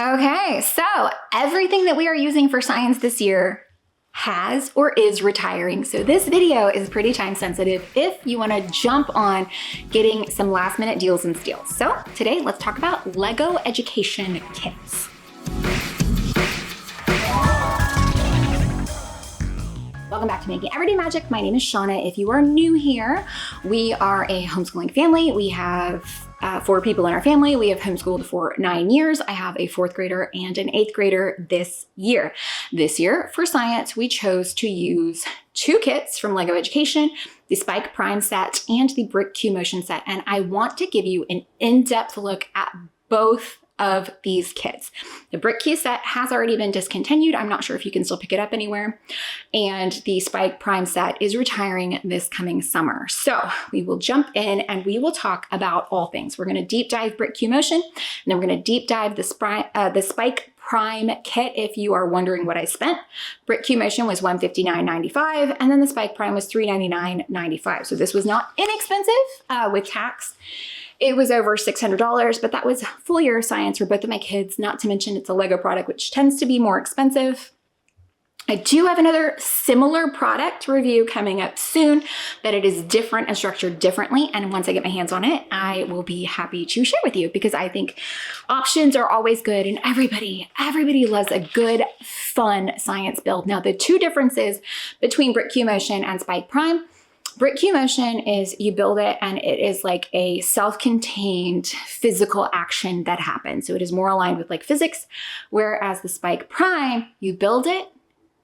Okay, so everything that we are using for science this year has or is retiring. So this video is pretty time sensitive if you want to jump on getting some last minute deals and steals. So today let's talk about Lego education kits. Welcome back to Making Everyday Magic. My name is Shanna. If you are new here, we are a homeschooling family. We have 4 people in our family. We have homeschooled for 9 years. I have a 4th grader and an 8th grader this year. This year for science, we chose to use 2 kits from Lego Education, the Spike Prime set and the BricQ Motion set. And I want to give you an in-depth look at both of these kits. The BricQ set has already been discontinued. I'm not sure if you can still pick it up anywhere. And the Spike Prime set is retiring this coming summer. So we will jump in and we will talk about all things. We're gonna deep dive BricQ Motion, and then we're gonna deep dive the Spike Prime kit if you are wondering what I spent. BricQ Motion was $159.95, and then the Spike Prime was $399.95. So this was not inexpensive with tax. It was over $600, but that was full year of science for both of my kids, not to mention it's a Lego product, which tends to be more expensive. I do have another similar product review coming up soon, but it is different and structured differently. And once I get my hands on it, I will be happy to share with you because I think options are always good and everybody loves a good, fun science build. Now, the 2 differences between BricQ Motion and Spike Prime: BricQ Motion is you build it and it is like a self-contained physical action that happens. So it is more aligned with like physics, whereas the Spike Prime, you build it,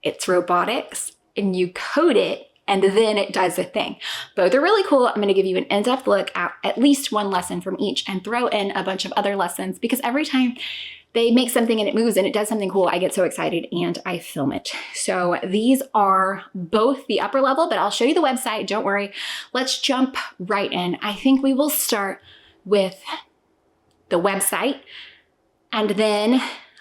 it's robotics, and you code it, and then it does a thing. Both are really cool. I'm gonna give you an in-depth look at least 1 lesson from each and throw in a bunch of other lessons because every time they make something and it moves and it does something cool, I get so excited and I film it. So these are both the upper level, but I'll show you the website, don't worry. Let's jump right in. I think we will start with the website and then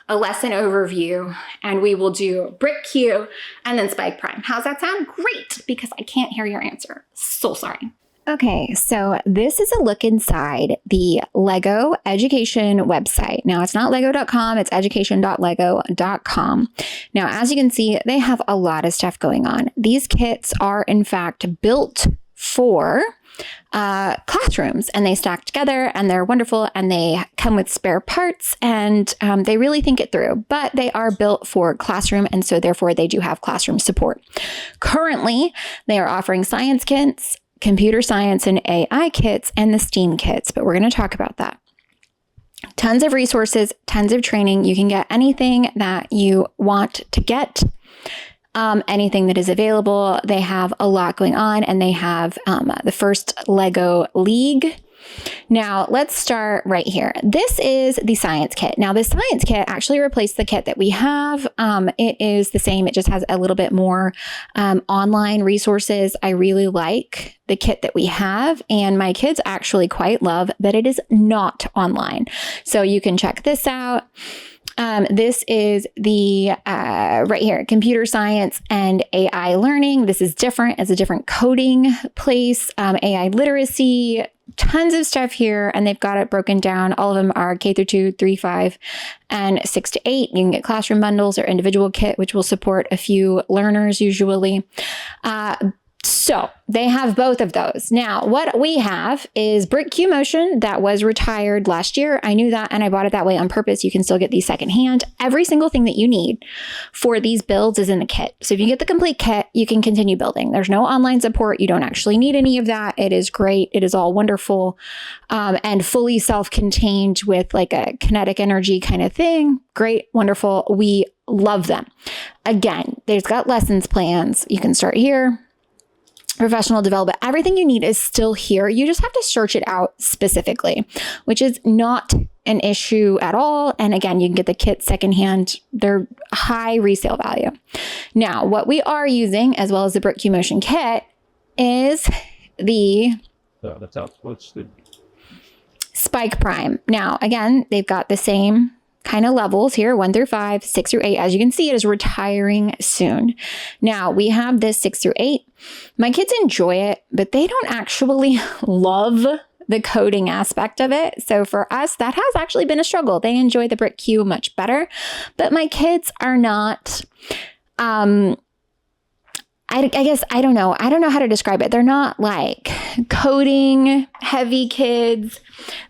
a lesson overview, and we will do BricQ and then Spike Prime. How's that sound? Great, because I can't hear your answer. So sorry. Okay, so this is a look inside the Lego Education website. Now, it's not lego.com, it's education.lego.com. Now, as you can see, they have a lot of stuff going on. These kits are, in fact, built for classrooms, and they stack together and they're wonderful and they come with spare parts and they really think it through, but they are built for classroom, and so therefore they do have classroom support. Currently, they are offering science kits, computer science and AI kits, and the STEAM kits, but we're going to talk about that. Tons of resources, tons of training. You can get anything that you want to get. Anything that is available. They have a lot going on, and they have the first Lego League. Now, let's start right here. This is the science kit. Now, the science kit actually replaced the kit that we have. It is the same. It just has a little bit more online resources. I really like the kit that we have, and my kids actually quite love that it is not online. So you can check this out. This is the, right here, computer science and AI learning. This is different. It's a different coding place, AI literacy, tons of stuff here. And they've got it broken down. All of them are K through 2, 3, 5, and 6 to 8. You can get classroom bundles or individual kit, which will support a few learners usually. So they have both of those. Now, what we have is BricQ Motion that was retired last year. I knew that, and I bought it that way on purpose. You can still get these secondhand. Every single thing that you need for these builds is in the kit. So if you get the complete kit, you can continue building. There's no online support. You don't actually need any of that. It is great. It is all wonderful and fully self-contained with like a kinetic energy kind of thing. Great, wonderful. We love them. Again, there's got lessons plans. You can start here. Professional development, everything you need is still here. You just have to search it out specifically, which is not an issue at all. And again, you can get the kit secondhand. They're high resale value. Now, what we are using, as well as the BricQ Motion kit, is the Spike Prime. Now, again, they've got the same kind of levels here, 1 through 5, 6 through 8. As you can see, it is retiring soon. Now we have this 6 through 8. My kids enjoy it, but they don't actually love the coding aspect of it. So for us, that has actually been a struggle. They enjoy the BricQ much better, but my kids are not, I guess, I don't know how to describe it. They're not like coding heavy kids.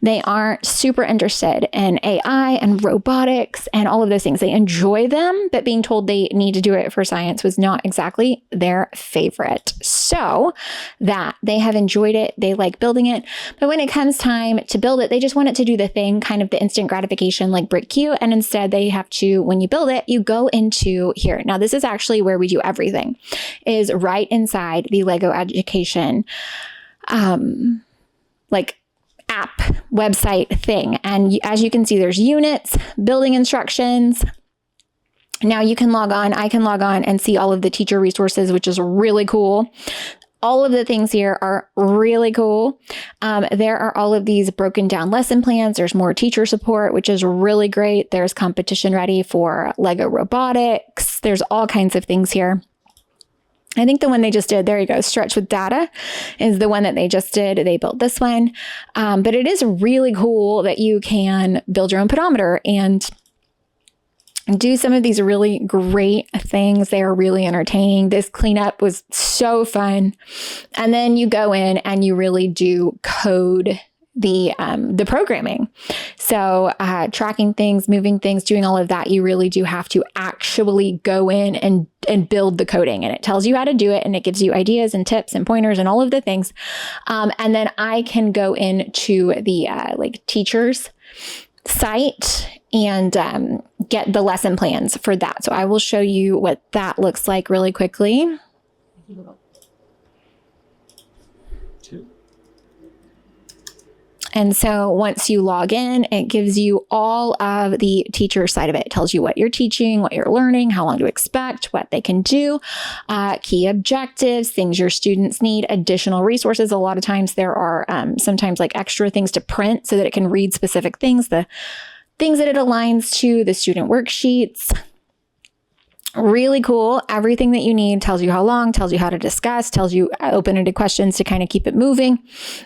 They aren't super interested in AI and robotics and all of those things. They enjoy them, but being told they need to do it for science was not exactly their favorite. So that they have enjoyed it. They like building it. But when it comes time to build it, they just want it to do the thing, kind of the instant gratification like BricQ. And instead they have to, when you build it, you go into here. Now, this is actually where we do everything, is right inside the Lego education, like app website thing. And as you can see, there's units, building instructions. Now you can log on, I can log on and see all of the teacher resources, which is really cool. All of the things here are really cool. There are all of these broken down lesson plans. There's more teacher support, which is really great. There's competition ready for Lego robotics. There's all kinds of things here. I think the one they just did, there you go, Stretch with Data is the one that they just did. They built this one. But it is really cool that you can build your own pedometer and do some of these really great things. They are really entertaining. This cleanup was so fun. And then you go in and you really do code the programming. So tracking things, moving things, doing all of that, you really do have to actually go in and build the coding. And it tells you how to do it, and it gives you ideas and tips and pointers and all of the things. And then I can go into the like teachers site and get the lesson plans for that. So I will show you what that looks like really quickly. And so once you log in, it gives you all of the teacher side of it. It tells you what you're teaching, what you're learning, how long to expect, what they can do, key objectives, things your students need, additional resources. A lot of times there are sometimes like extra things to print so that it can read specific things, the things that it aligns to, the student worksheets. Really cool. Everything that you need, tells you how long, tells you how to discuss, tells you open-ended questions to kind of keep it moving,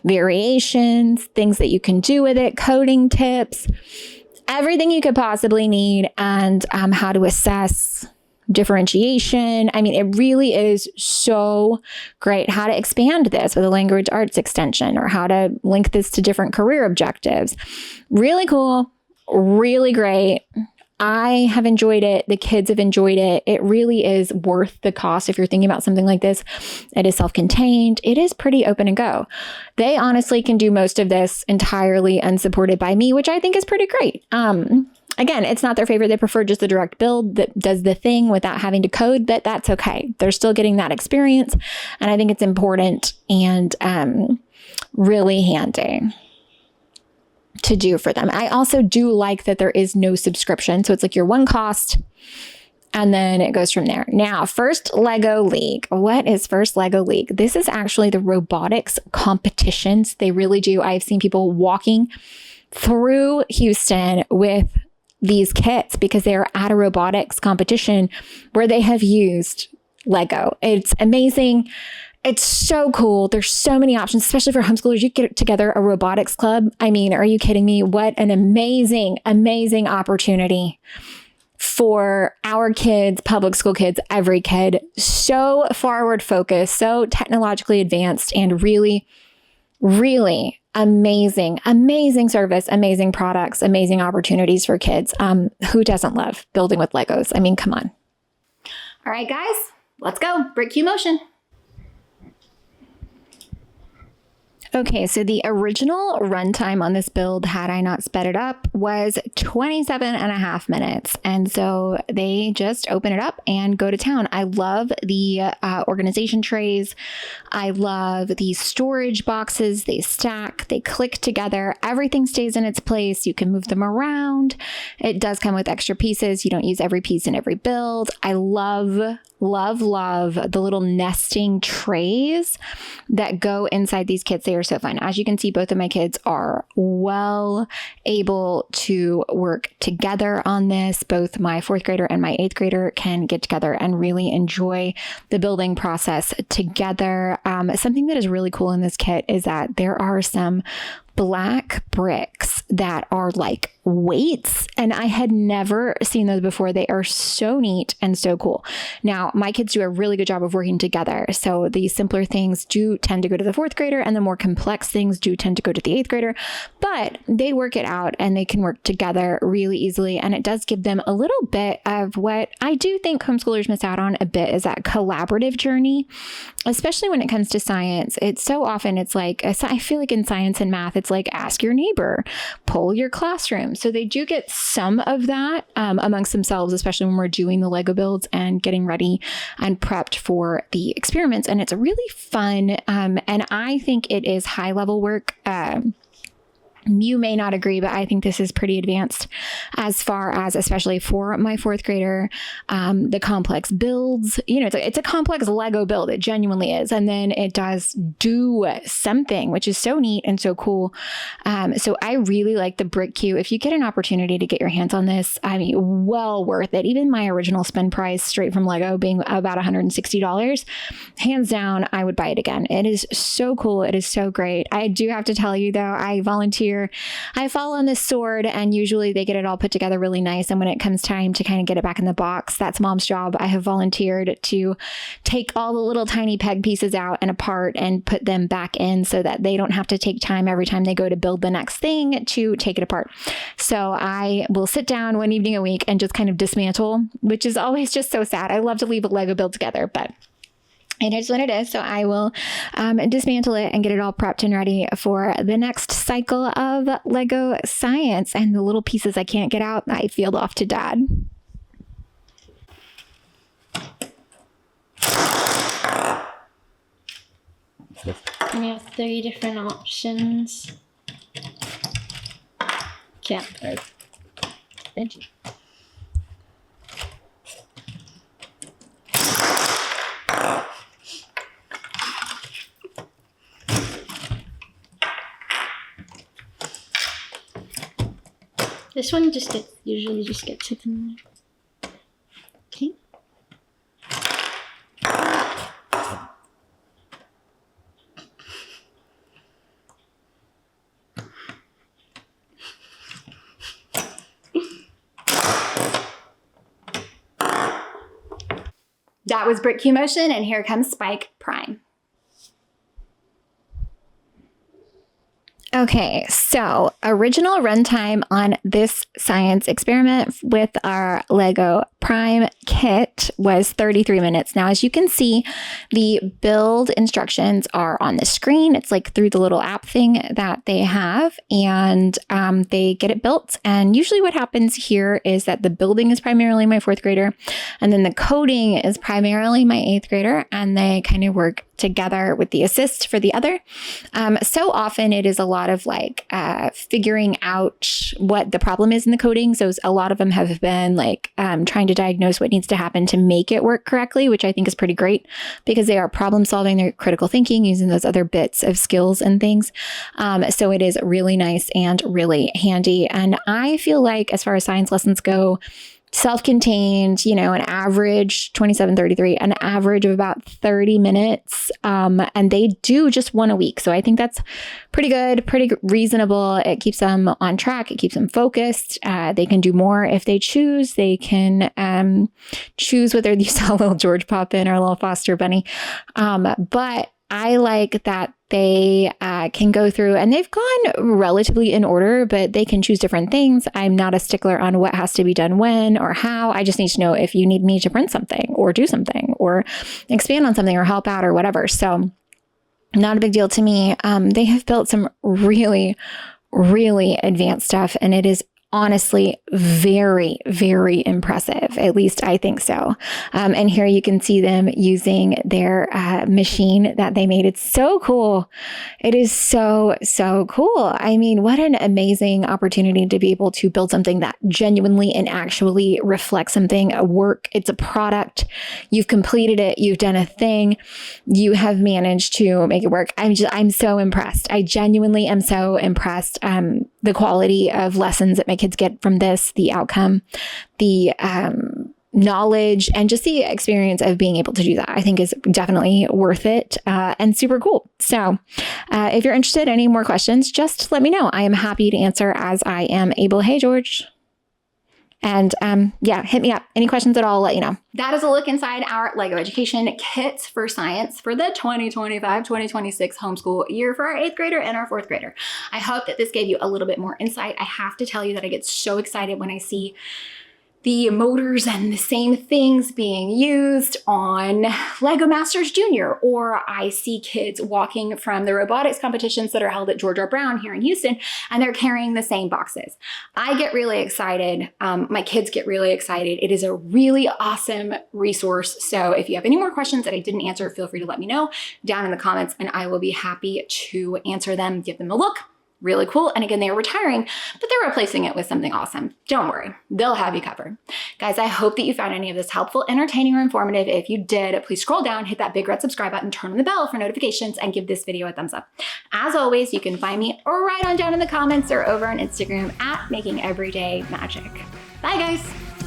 variations, things that you can do with it, coding tips, everything you could possibly need, and how to assess differentiation. I mean, it really is so great. How to expand this with a language arts extension, or how to link this to different career objectives. Really cool, really great. I have enjoyed it. The kids have enjoyed it. It really is worth the cost if you're thinking about something like this. It is self-contained. It is pretty open and go. They honestly can do most of this entirely unsupported by me, which I think is pretty great. Again, it's not their favorite. They prefer just the direct build that does the thing without having to code, but that's okay. They're still getting that experience. And I think it's important and really handy to do for them. I also do like that there is no subscription. So it's like your one cost and then it goes from there. Now, First Lego League. What is First Lego League? This is actually the robotics competitions. They really do. I've seen people walking through Houston with these kits because they're at a robotics competition where they have used Lego. It's amazing. It's so cool. There's so many options, especially for homeschoolers. You get together a robotics club. I mean, are you kidding me? What an amazing, amazing opportunity for our kids, public school kids, every kid. So forward focused, so technologically advanced, and really, really amazing, amazing service, amazing products, amazing opportunities for kids. Who doesn't love building with Legos? I mean, come on. All right, guys, let's go. BricQ motion. Okay, so the original runtime on this build, had I not sped it up, was 27.5 minutes. And so they just open it up and go to town. I love the organization trays. I love the storage boxes. They stack, they click together. Everything stays in its place. You can move them around. It does come with extra pieces. You don't use every piece in every build. I love love the little nesting trays that go inside these kits. They are so fun. As you can see, both of my kids are well able to work together on this. Both my 4th grader and my 8th grader can get together and really enjoy the building process together. Something that is really cool in this kit is that there are some black bricks that are like weights, and I had never seen those before. They are so neat and so cool. Now, my kids do a really good job of working together. So the simpler things do tend to go to the 4th grader, and the more complex things do tend to go to the 8th grader, but they work it out and they can work together really easily. And it does give them a little bit of what I do think homeschoolers miss out on a bit, is that collaborative journey, especially when it comes to science. It's so often, it's like, I feel like in science and math, it's like ask your neighbor, poll your classroom. So they do get some of that amongst themselves, especially when we're doing the Lego builds and getting ready and prepped for the experiments. And it's really fun. And I think it is high level work. You may not agree, but I think this is pretty advanced as far as, especially for my 4th grader, the complex builds. You know, it's a complex Lego build. It genuinely is. And then it does do something, which is so neat and so cool. So I really like the BricQ. If you get an opportunity to get your hands on this, I mean, well worth it. Even my original spend price straight from Lego being about $160, hands down, I would buy it again. It is so cool. It is so great. I do have to tell you though, I volunteer. I fall on this sword, and usually they get it all put together really nice. And when it comes time to kind of get it back in the box, that's mom's job. I have volunteered to take all the little tiny peg pieces out and apart and put them back in so that they don't have to take time every time they go to build the next thing to take it apart. So I will sit down one evening a week and just kind of dismantle, which is always just so sad. I love to leave a Lego build together, but it is what it is. So I will dismantle it and get it all prepped and ready for the next cycle of Lego science. And the little pieces I can't get out, I field off to Dad. And you have 3 different options. Yeah. Thank you. This one usually just gets it in there. Okay. That was BricQ motion, and here comes Spike Prime. Okay, so original runtime on this science experiment with our Lego Prime kit was 33 minutes. Now, as you can see, the build instructions are on the screen. It's like through the little app thing that they have, and they get it built. And usually what happens here is that the building is primarily my 4th grader, and then the coding is primarily my 8th grader, and they kind of work together with the assist for the other. So often it is a lot of like figuring out what the problem is in the coding. So a lot of them have been like trying to diagnose what needs to happen to make it work correctly, which I think is pretty great because they are problem solving, they're critical thinking, using those other bits of skills and things. So it is really nice and really handy. And I feel like as far as science lessons go, self-contained, you know, an average 27-33, an average of about 30 minutes. And they do just one a week. So I think that's pretty good, pretty reasonable. It keeps them on track. It keeps them focused. They can do more if they choose. They can choose whether you saw little George pop in, our little foster bunny. But I like that they can go through, and they've gone relatively in order, but they can choose different things. I'm not a stickler on what has to be done when or how. I just need to know if you need me to print something or do something or expand on something or help out or whatever. So not a big deal to me. They have built some really, really advanced stuff, and it is honestly very, very impressive. At least I think so. And here you can see them using their machine that they made. It's so cool. It is so, so cool. I mean, what an amazing opportunity to be able to build something that genuinely and actually reflects something, a work. It's a product. You've completed it. You've done a thing. You have managed to make it work. I'm so impressed. I genuinely am so impressed. The quality of lessons that my kids get from this, the outcome, the knowledge, and just the experience of being able to do that, I think is definitely worth it and super cool. So if you're interested in any more questions, just let me know. I am happy to answer as I am able. Hey, George. And yeah, hit me up. Any questions at all, I'll let you know. That is a look inside our LEGO Education Kits for Science for the 2025-2026 homeschool year for our 8th grader and our 4th grader. I hope that this gave you a little bit more insight. I have to tell you that I get so excited when I see the motors and the same things being used on Lego Masters Junior, or I see kids walking from the robotics competitions that are held at George R. Brown here in Houston, and they're carrying the same boxes. I get really excited. My kids get really excited. It is a really awesome resource. So if you have any more questions that I didn't answer, feel free to let me know down in the comments, and I will be happy to answer them, give them a look. Really cool. And again, they are retiring, but they're replacing it with something awesome. Don't worry, they'll have you covered. Guys, I hope that you found any of this helpful, entertaining, or informative. If you did, please scroll down, hit that big red subscribe button, turn on the bell for notifications, and give this video a thumbs up. As always, you can find me right on down in the comments or over on Instagram at Making Everyday Magic. Bye, guys.